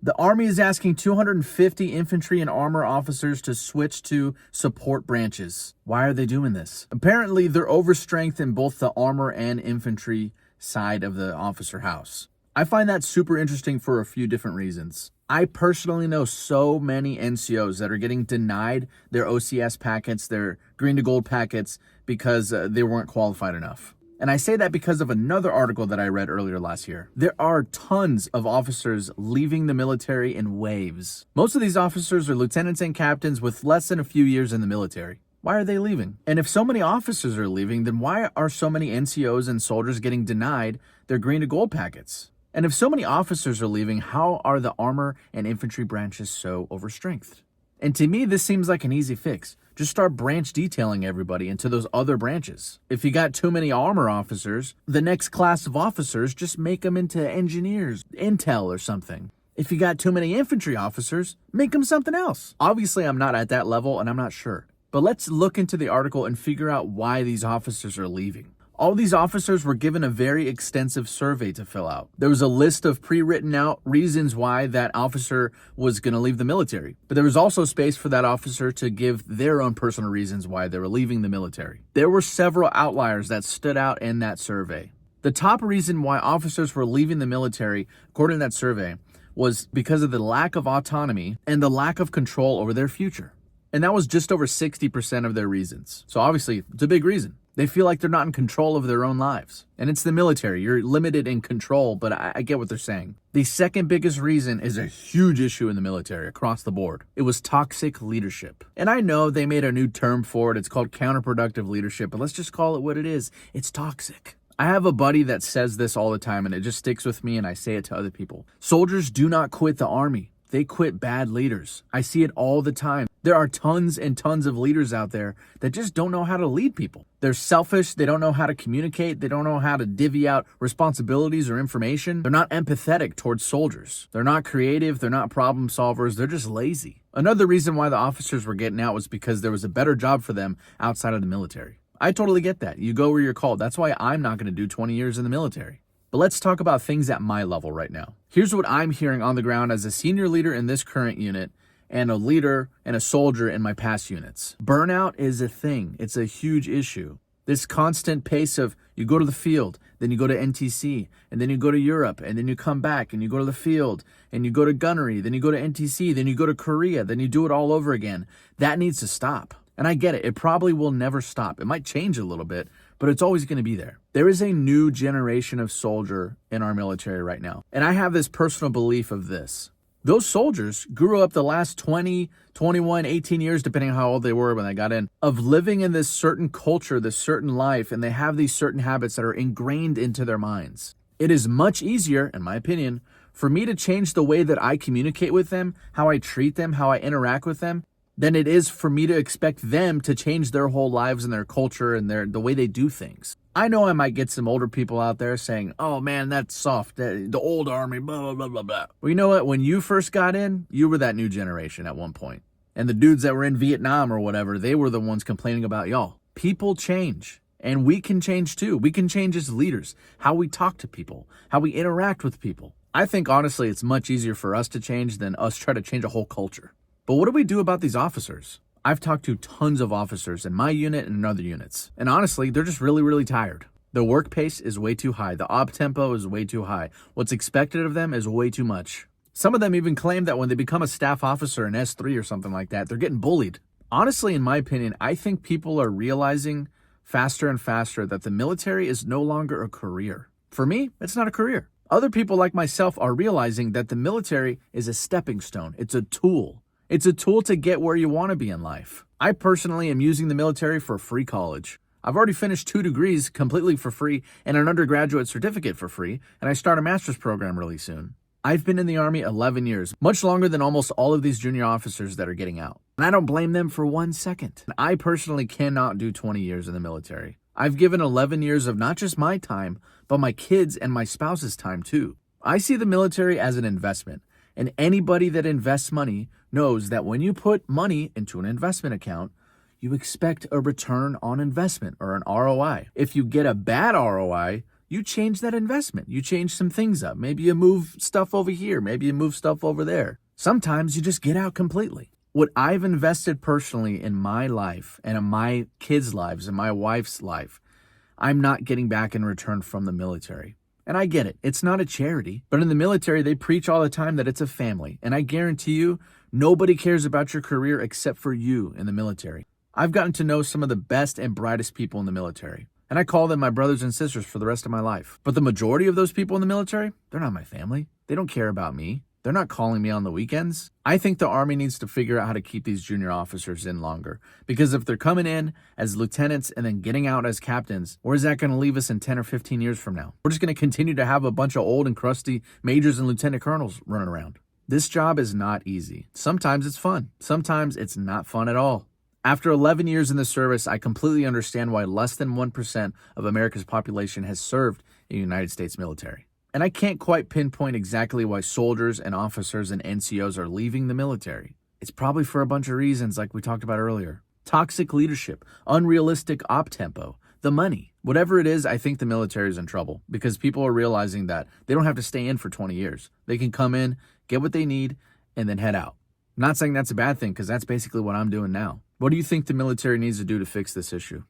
The Army is asking 250 infantry and armor officers to switch to support branches. Why are they doing this? Apparently, they're overstrength in both the armor and infantry side of the officer house. I find that super interesting for a few different reasons. I personally know so many NCOs that are getting denied their OCS packets, their green to gold packets, because they weren't qualified enough. And I say that because of another article that I read earlier last year. There are tons of officers leaving the military in waves. Most of these officers are lieutenants and captains with less than a few years in the military. Why are they leaving? And if so many officers are leaving, then why are so many NCOs and soldiers getting denied their green to gold packets? And if so many officers are leaving, how are the armor and infantry branches so overstrengthed? And to me, this seems like an easy fix. Just start branch detailing everybody into those other branches. If you got too many armor officers, the next class of officers, just make them into engineers, intel or something. If you got too many infantry officers, make them something else. Obviously, I'm not at that level and I'm not sure. But let's look into the article and figure out why these officers are leaving. All these officers were given a very extensive survey to fill out. There was a list of pre-written out reasons why that officer was going to leave the military. But there was also space for that officer to give their own personal reasons why they were leaving the military. There were several outliers that stood out in that survey. The top reason why officers were leaving the military, according to that survey, was because of the lack of autonomy and the lack of control over their future. And that was just over 60% of their reasons. So obviously, it's a big reason. They feel like they're not in control of their own lives. And it's the military. You're limited in control, but I get what they're saying. The second biggest reason is a huge issue in the military across the board. It was toxic leadership. And I know they made a new term for it. It's called counterproductive leadership, but let's just call it what it is. It's toxic. I have a buddy that says this all the time, and it just sticks with me, and I say it to other people. Soldiers do not quit the Army. They quit bad leaders. I see it all the time. There are tons and tons of leaders out there that just don't know how to lead people. They're selfish. They don't know how to communicate. They don't know how to divvy out responsibilities or information. They're not empathetic towards soldiers. They're not creative. They're not problem solvers. They're just lazy. Another reason why the officers were getting out was because there was a better job for them outside of the military. I totally get that. You go where you're called. That's why I'm not going to do 20 years in the military. But let's talk about things at my level right now. Here's what I'm hearing on the ground as a senior leader in this current unit and a leader and a soldier in my past units. Burnout is a thing. It's a huge issue. This constant pace of you go to the field, then you go to NTC, and then you go to Europe, and then you come back and you go to the field, and you go to gunnery, then you go to NTC, then you go to Korea, then you do it all over again. That needs to stop. And I get it. It probably will never stop. It might change a little bit, but it's always going to be there. There is a new generation of soldier in our military right now. And I have this personal belief of this. Those soldiers grew up the last 20, 21, 18 years, depending on how old they were when they got in, of living in this certain culture, this certain life, and they have these certain habits that are ingrained into their minds. It is much easier, in my opinion, for me to change the way that I communicate with them, how I treat them, how I interact with them, than it is for me to expect them to change their whole lives and their culture and the way they do things. I know I might get some older people out there saying, oh man, that's soft, the old Army, blah, blah, blah, blah, blah. Well, you know what? When you first got in, you were that new generation at one point. And the dudes that were in Vietnam or whatever, they were the ones complaining about y'all. People change. And we can change too. We can change as leaders, how we talk to people, how we interact with people. I think honestly, it's much easier for us to change than us try to change a whole culture. But what do we do about these officers? I've talked to tons of officers in my unit and in other units. And honestly, they're just really, really tired. The work pace is way too high. The op tempo is way too high. What's expected of them is way too much. Some of them even claim that when they become a staff officer in S3 or something like that, they're getting bullied. Honestly, in my opinion, I think people are realizing faster and faster that the military is no longer a career. For me, it's not a career. Other people like myself are realizing that the military is a stepping stone. It's a tool. It's a tool to get where you want to be in life. I personally am using the military for free college. I've already finished 2 degrees completely for free and an undergraduate certificate for free, and I start a master's program really soon. I've been in the Army 11 years, much longer than almost all of these junior officers that are getting out. And I don't blame them for 1 second. I personally cannot do 20 years in the military. I've given 11 years of not just my time, but my kids' and my spouse's time too. I see the military as an investment. And anybody that invests money knows that when you put money into an investment account, you expect a return on investment or an ROI. If you get a bad ROI, you change that investment. You change some things up. Maybe you move stuff over here. Maybe you move stuff over there. Sometimes you just get out completely. What I've invested personally in my life and in my kids' lives and my wife's life, I'm not getting back in return from the military. And I get it. It's not a charity. But in the military, they preach all the time that it's a family. And I guarantee you, nobody cares about your career except for you in the military. I've gotten to know some of the best and brightest people in the military. And I call them my brothers and sisters for the rest of my life. But the majority of those people in the military, they're not my family. They don't care about me. They're not calling me on the weekends. I think the Army needs to figure out how to keep these junior officers in longer. Because if they're coming in as lieutenants and then getting out as captains, where's that going to leave us in 10 or 15 years from now? We're just going to continue to have a bunch of old and crusty majors and lieutenant colonels running around. This job is not easy. Sometimes it's fun. Sometimes it's not fun at all. After 11 years in the service, I completely understand why less than 1% of America's population has served in the United States military. And I can't quite pinpoint exactly why soldiers and officers and NCOs are leaving the military. It's probably for a bunch of reasons like we talked about earlier. Toxic leadership, unrealistic op tempo, the money. Whatever it is, I think the military is in trouble because people are realizing that they don't have to stay in for 20 years. They can come in, get what they need, and then head out. I'm not saying that's a bad thing because that's basically what I'm doing now. What do you think the military needs to do to fix this issue?